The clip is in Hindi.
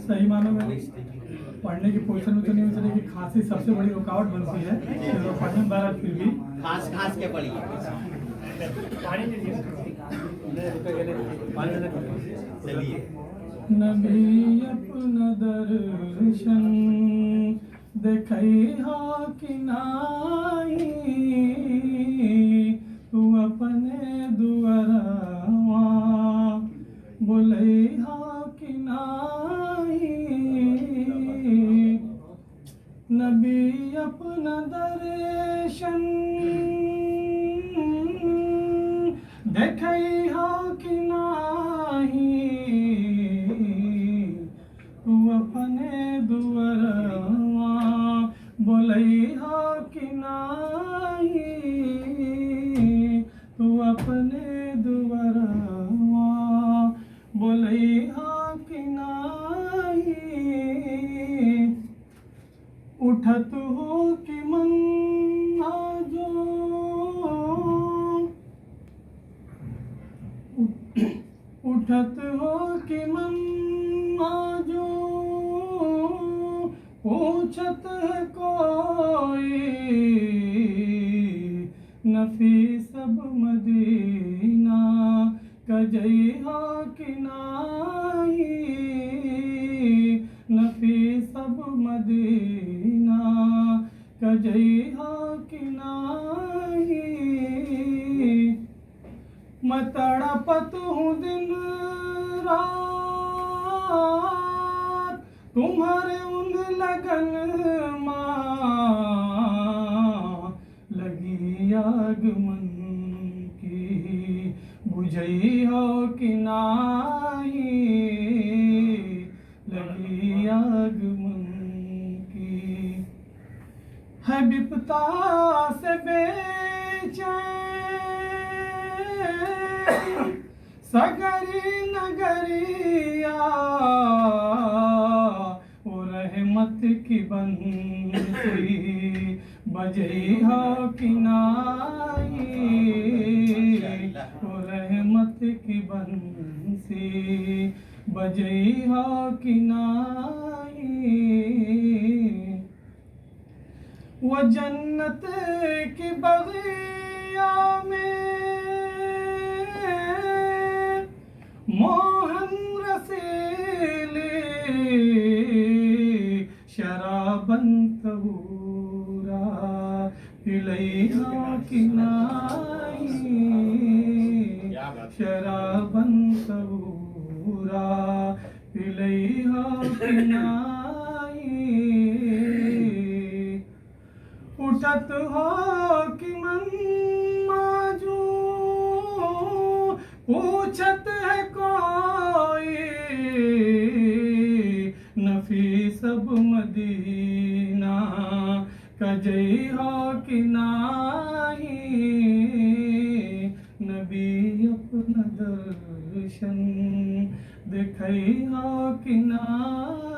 सही मानों में पढ़ने की पोजीशन में तो नहीं चले कि खांसी सबसे बड़ी रुकावट बनती है, तो पढ़ने में बार फिर भी खास के पढ़िए। चलिए। नबी अपना दर्शन देखई हा कि नाही, तू अपने दुआरवा बोलई हा कि नाही। नबी अपना दर्शन देखई हा कि नाही, तू अपने दुआरवा बोलई हा कि नाही, तू अपने दुआरवा बोलई हा कि नाही। उठत हो कि मन आजो, उठत हो कि मन आजो, पूछत है कोई नफी सब मदीना कजई हा कि नाही, नफी सब मदीना कजई हा कि नाही। मैं तड़पत हूँ दिन रात तुम्हारे उन लगन माँ, लगी आग मन की बुझई हो कि नाही, लगी आग मन की। है विपता से बेचैन सगरी नगरिया, वो रहमत की बंसी बजई हो कि नाही, वो रहमत की बंसी बजई हो कि नाही। वो जन्नत की बगिया में मोहन रसीली शराबन तहूरा पिलई हा कि नाही, शराबन तहूरा पिलई हा कि नाही। उठत हो कि मन माजू, पूछत है कोई नफी सब मदीना कजई हो कि नाही। नबी अपना दर्शन देखई हो कि नाही।